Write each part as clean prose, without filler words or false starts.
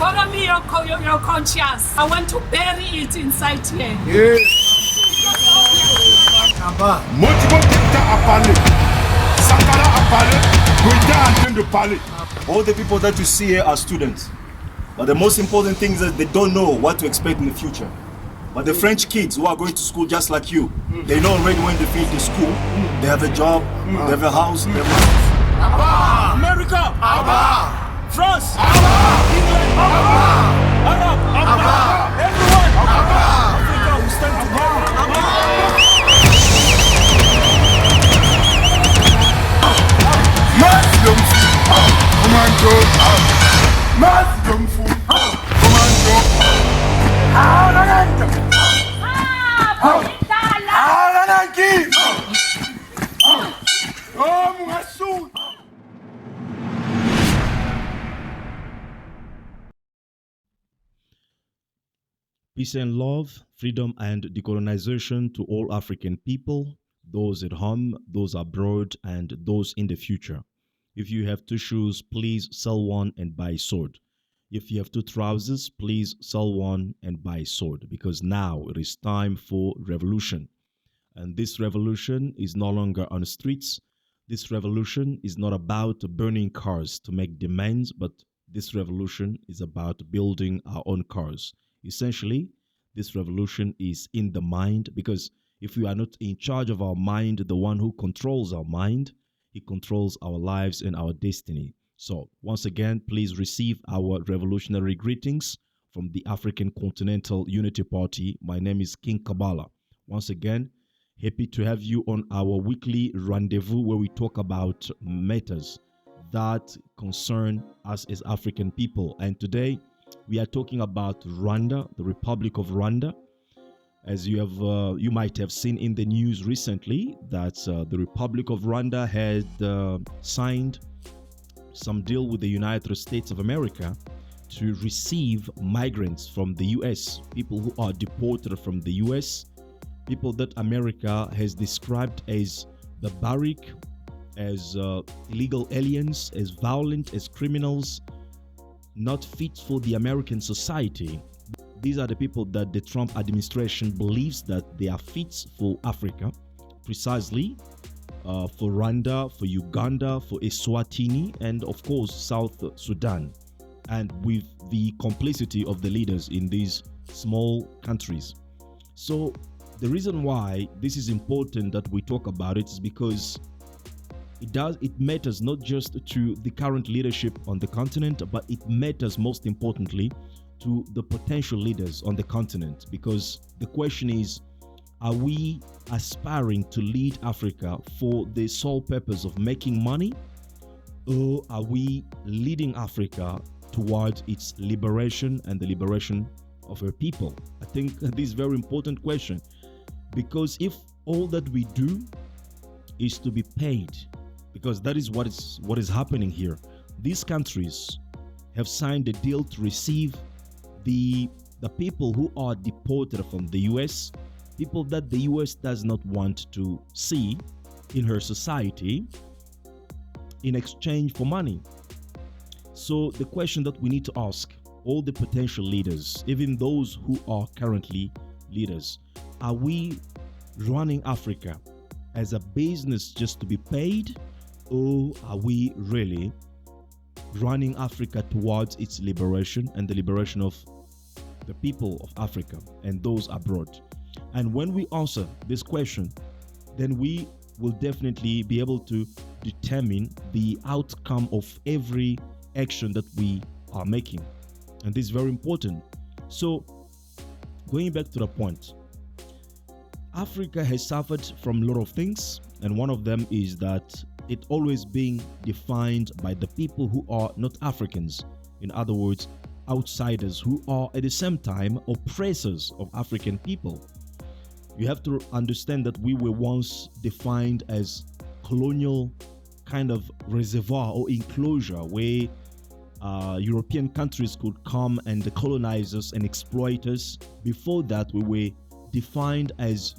Follow me your conscience. I want to bury it inside here. Yes. Motivo Dicta a parlé. Sankara a parlé. Goïta est en train de parler. All the people that you see here are students. But the most important thing is that they don't know what to expect in the future. But the French kids who are going to school just like you, they know already when they finish the school, they have a job, they have a house, they have Abba! America! Abba! France! Abba! England! Abba! Arab! Abba! Everyone! Abba! Africa, we stand together! Mass young fool! Commando! Mass young fool! Commando! Peace and love, freedom and decolonization to all African people, those at home, those abroad, and those in the future. If you have two shoes, please sell one and buy a sword. If you have two trousers, please sell one and buy a sword, because now it is time for revolution. And this revolution is no longer on the streets. This revolution is not about burning cars to make demands, but this revolution is about building our own cars. Essentially, this revolution is in the mind, because if we are not in charge of our mind, the one who controls our mind, he controls our lives and our destiny. So, once again, please receive our revolutionary greetings from the African Continental Unity Party. My name is King Kabbalah. Once again, happy to have you on our weekly rendezvous where we talk about matters that concern us as African people. And today, we are talking about Rwanda, the Republic of Rwanda. As you might have seen in the news recently, that the Republic of Rwanda had signed some deal with the United States of America to receive migrants from the US, people who are deported from the US, people that America has described as barbaric, as illegal aliens, as violent, as criminals, not fit for the American society. These are the people that the Trump administration believes that they are fit for Africa, precisely for Rwanda, for Uganda, for Eswatini, and of course South Sudan, and with the complicity of the leaders in these small countries. So the reason why this is important that we talk about it is because it matters not just to the current leadership on the continent, but it matters most importantly to the potential leaders on the continent. Because the question is, are we aspiring to lead Africa for the sole purpose of making money, or are we leading Africa towards its liberation and the liberation of her people? I think this is a very important question, because if all that we do is to be paid, because that is what is happening here. These countries have signed a deal to receive the people who are deported from the US, people that the US does not want to see in her society, in exchange for money. So the question that we need to ask all the potential leaders, even those who are currently leaders, are we running Africa as a business just to be paid, or are we really running Africa towards its liberation and the liberation of the people of Africa and those abroad? And when we answer this question, then we will definitely be able to determine the outcome of every action that we are making. And this is very important. So, going back to the point, Africa has suffered from a lot of things, and one of them is that it always being defined by the people who are not Africans. In other words, outsiders who are at the same time oppressors of African people. You have to understand that we were once defined as colonial kind of reservoir or enclosure where European countries could come and colonize us and exploit us. Before that, we were defined as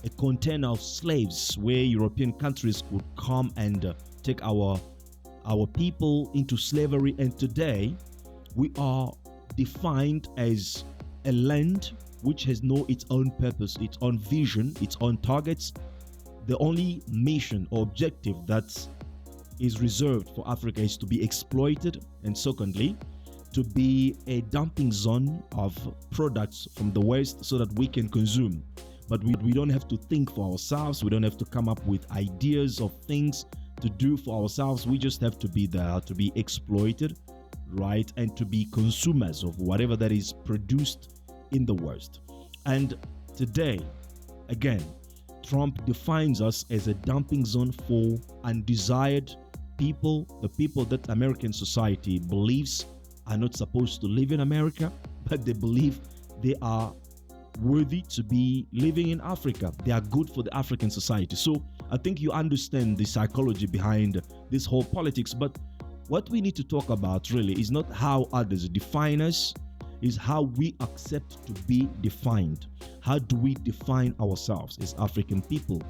a container of slaves where European countries could come and take our people into slavery. And today we are defined as a land which has its own purpose, its own vision, its own targets. The only mission or objective that is reserved for Africa is to be exploited, and secondly, to be a dumping zone of products from the West so that we can consume. But we don't have to think for ourselves. We don't have to come up with ideas of things to do for ourselves. We just have to be there to be exploited, right? And to be consumers of whatever that is produced in the West. And today, again, Trump defines us as a dumping zone for undesired people, the people that American society believes are not supposed to live in America, but they believe they are worthy to be living in Africa. They are good for the African society. So I think you understand the psychology behind this whole politics. But what we need to talk about really is not how others define us, is how we accept to be defined. How do we define ourselves as African people?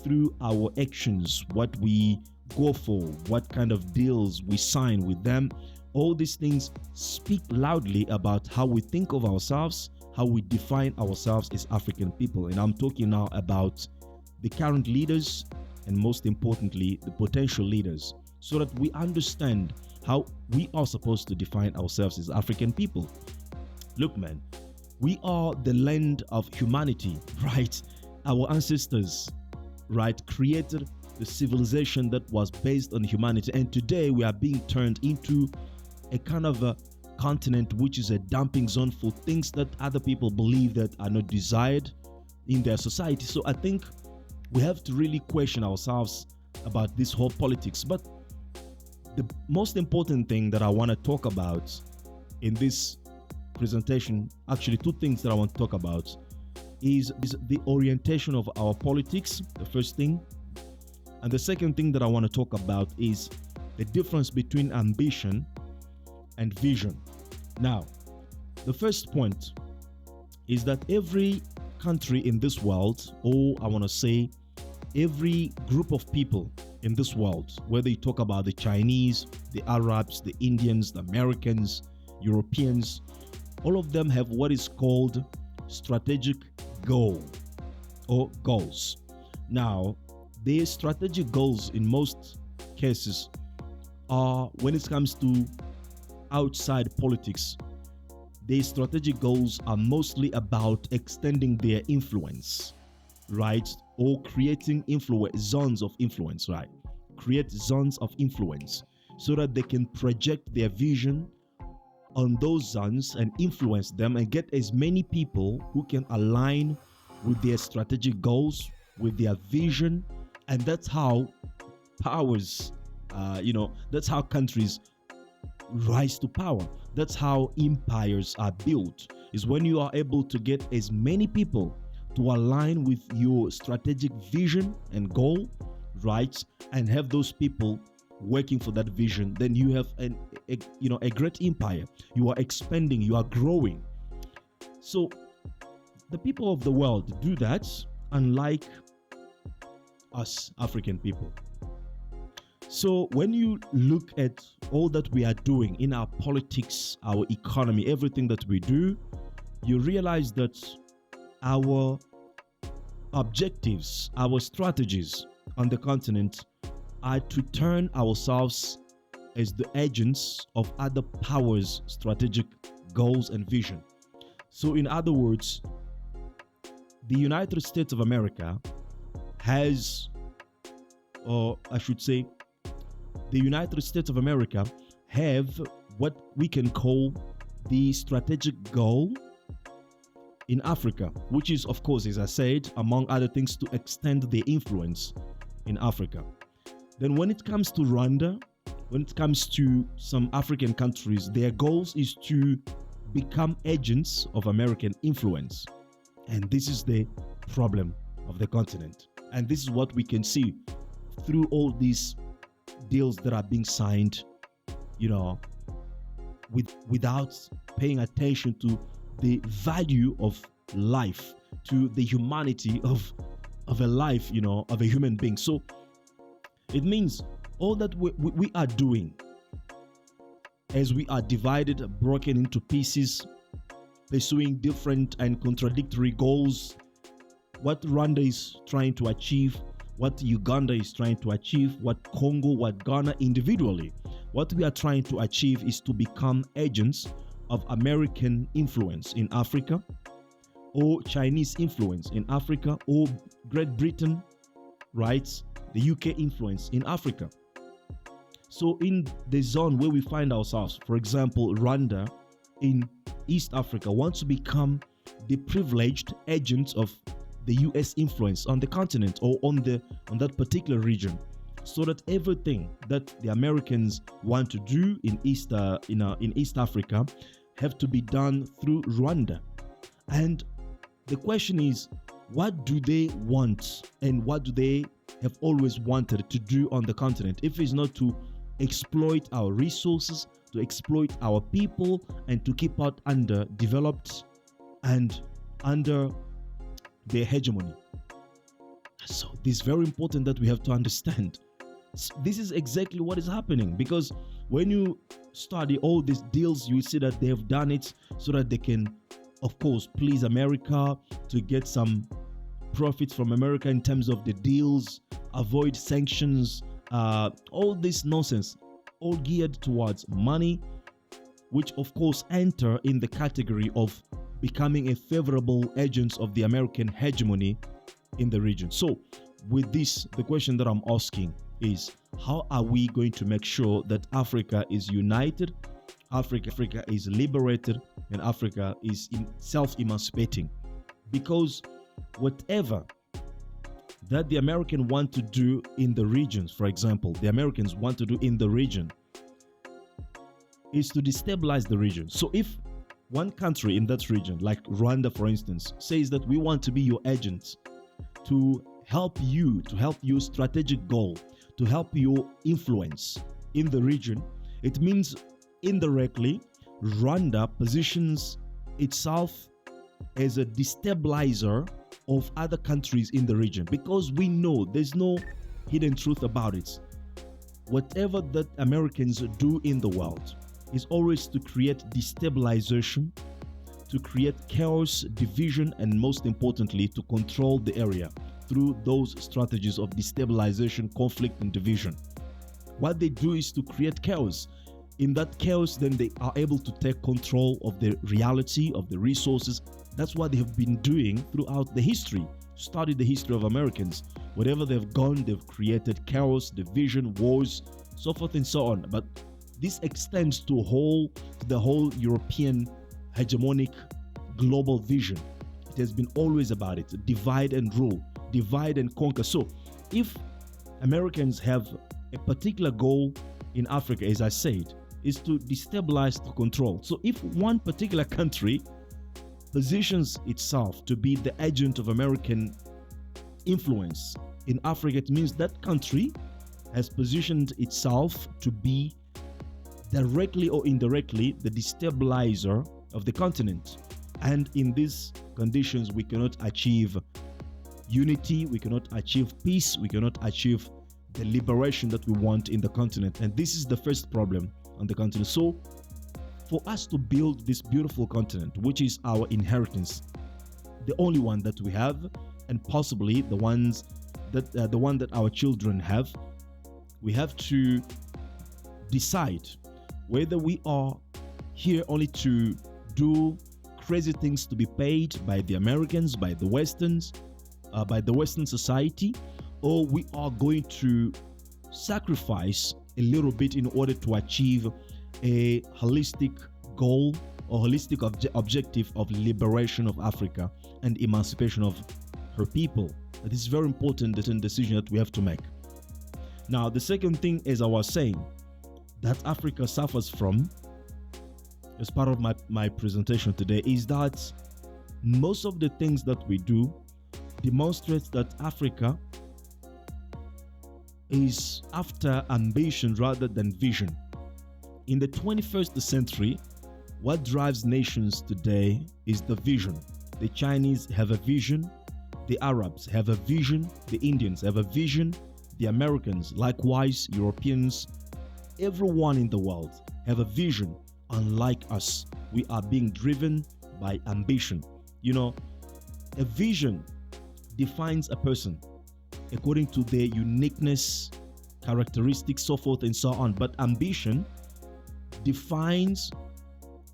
Through our actions, what we go for, what kind of deals we sign with them. All these things speak loudly about how we think of ourselves, how we define ourselves as African people. And I'm talking now about the current leaders and most importantly, the potential leaders, so that we understand how we are supposed to define ourselves as African people. Look, man, we are the land of humanity, right? Our ancestors, right, created the civilization that was based on humanity. And today we are being turned into a kind of a continent which is a dumping zone for things that other people believe that are not desired in their society. So I think we have to really question ourselves about this whole politics. But the most important thing that I want to talk about in this presentation, actually two things that I want to talk about, is the orientation of our politics, the first thing. And the second thing that I want to talk about is the difference between ambition and vision. Now, the first point is that every country in this world, or I want to say every group of people in this world, whether you talk about the Chinese, the Arabs, the Indians, the Americans, Europeans, all of them have what is called strategic goal or goals. Now, their strategic goals in most cases are, when it comes to outside politics, their strategic goals are mostly about extending their influence, right? Or creating zones of influence, right? Create zones of influence so that they can project their vision on those zones and influence them and get as many people who can align with their strategic goals, with their vision. And that's how powers, that's how countries rise to power. That's how empires are built, is when you are able to get as many people to align with your strategic vision and goal, right? And have those people working for that vision. Then you have a great empire. You are expanding, you are growing. So the people of the world do that, unlike us African people. So when you look at all that we are doing in our politics, our economy, everything that we do, you realize that our objectives, our strategies on the continent are to turn ourselves as the agents of other powers' strategic goals and vision. So in other words, the United States of America has, or I should say, the United States of America have what we can call the strategic goal in Africa, which is, of course, as I said, among other things, to extend their influence in Africa. Then when it comes to Rwanda, when it comes to some African countries, their goals is to become agents of American influence. And this is the problem of the continent. And this is what we can see through all these deals that are being signed, without paying attention to the value of life, to the humanity of a life, of a human being. So it means all that we are doing as we are divided, broken into pieces, pursuing different and contradictory goals. What Rwanda is trying to achieve, what Uganda is trying to achieve, what Congo, what Ghana individually, what we are trying to achieve is to become agents of American influence in Africa, or Chinese influence in Africa, or Great Britain, right? The UK influence in Africa. So in the zone where we find ourselves, for example, Rwanda in East Africa wants to become the privileged agents of the US influence on the continent or on that particular region, so that everything that the Americans want to do in East Africa have to be done through Rwanda. And the question is, what do they want and what do they have always wanted to do on the continent if it's not to exploit our resources, to exploit our people, and to keep out underdeveloped and under their hegemony? So this is very important that we have to understand. This is exactly what is happening, because when you study all these deals, you see that they have done it so that they can, of course, please America, to get some profits from America in terms of the deals, avoid sanctions, all this nonsense, all geared towards money, which of course enter in the category of becoming a favorable agents of the American hegemony in the region. So with this, the question that I'm asking is, how are we going to make sure that Africa is united, Africa is liberated, and Africa is self-emancipating? Because whatever that the Americans want to do in the regions, for example, the Americans want to do in the region is to destabilize the region. So if one country in that region, like Rwanda, for instance, says that we want to be your agents to help you strategic goal, to help your influence in the region, it means indirectly Rwanda positions itself as a destabilizer of other countries in the region, because we know there's no hidden truth about it. Whatever that Americans do in the world is always to create destabilization, to create chaos, division, and most importantly, to control the area through those strategies of destabilization, conflict, and division. What they do is to create chaos. In that chaos, then they are able to take control of the reality, of the resources. That's what they have been doing throughout the history. Study the history of Americans. Wherever they've gone, they've created chaos, division, wars, so forth and so on. But this extends to the whole European hegemonic global vision. It has been always about it: divide and rule, divide and conquer. So if Americans have a particular goal in Africa, as I said, is to destabilize, to control. So if one particular country positions itself to be the agent of American influence in Africa, it means that country has positioned itself to be directly or indirectly the destabilizer of the continent. And in these conditions, we cannot achieve unity, we cannot achieve peace, we cannot achieve the liberation that we want in the continent. And this is the first problem on the continent. So for us to build this beautiful continent, which is our inheritance, the only one that we have, and possibly the one that our children have, we have to decide whether we are here only to do crazy things to be paid by the Americans, by the Westerns, by the Western society, or we are going to sacrifice a little bit in order to achieve a holistic goal or holistic objective of liberation of Africa and emancipation of her people. That is very important decision that we have to make. Now, the second thing, as I was saying, that Africa suffers from as part of my presentation today is that most of the things that we do demonstrates that Africa is after ambition rather than vision. In the 21st century, what drives nations today is the vision. The Chinese have a vision, the Arabs have a vision, the Indians have a vision, the Americans, likewise, Europeans, everyone in the world have a vision unlike us. We are being driven by ambition. A vision defines a person according to their uniqueness, characteristics, so forth and so on. But ambition defines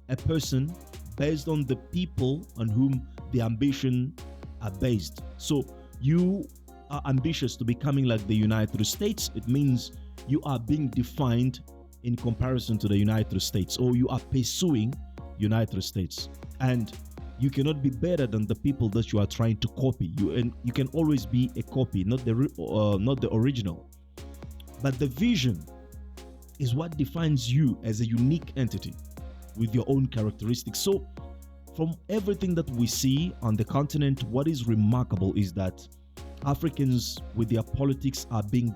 a person based on the people on whom the ambition are based. So you are ambitious to becoming like the United States. It means you are being defined in comparison to the United States, or you are pursuing United States, and you cannot be better than the people that you are trying to copy. You can always be a copy, not the original. But the vision is what defines you as a unique entity with your own characteristics. So from everything that we see on the continent, what is remarkable is that Africans with their politics are being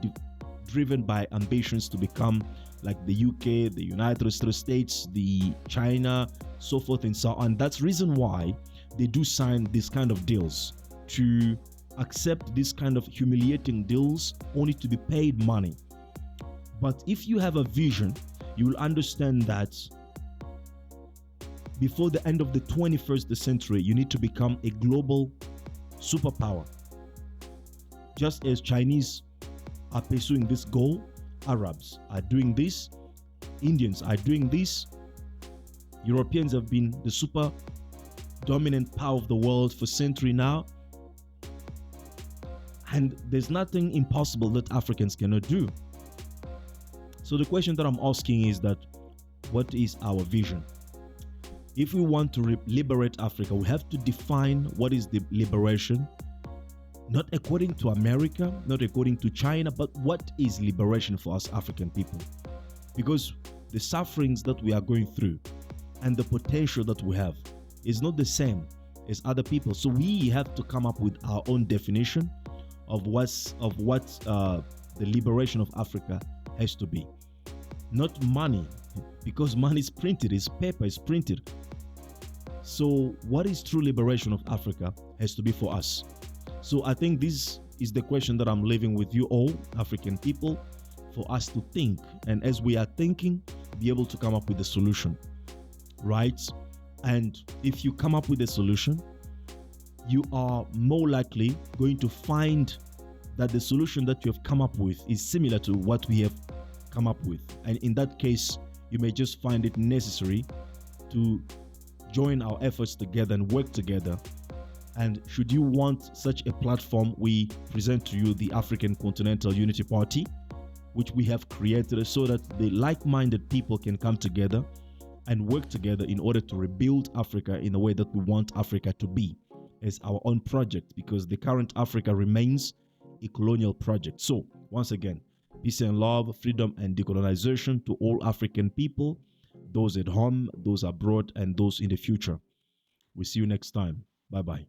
driven by ambitions to become like the UK, the United States, the China, so forth and so on. That's reason why they do sign this kind of deals, to accept this kind of humiliating deals only to be paid money. But if you have a vision, you will understand that before the end of the 21st century, you need to become a global superpower. Just as Chinese are pursuing this goal, Arabs are doing this, Indians are doing this, Europeans have been the super dominant power of the world for centuries now, and there's nothing impossible that Africans cannot do. So the question that I'm asking is that, what is our vision? If we want to liberate Africa, we have to define what is the liberation, not according to America, not according to China, but what is liberation for us African people? Because the sufferings that we are going through and the potential that we have is not the same as other people. So we have to come up with our own definition of what the liberation of Africa has to be. Not money, because money is printed, it's paper, it's printed. So what is true liberation of Africa has to be for us. So I think this is the question that I'm leaving with you all, African people, for us to think. And as we are thinking, be able to come up with a solution, right? And if you come up with a solution, you are more likely going to find that the solution that you have come up with is similar to what we have come up with. And in that case, you may just find it necessary to join our efforts together and work together. And should you want such a platform, we present to you the African Continental Unity Party, which we have created so that the like-minded people can come together and work together in order to rebuild Africa in the way that we want Africa to be as our own project, because the current Africa remains a colonial project. So once again, peace and love, freedom and decolonization to all African people, those at home, those abroad, and those in the future. We'll see you next time. Bye-bye.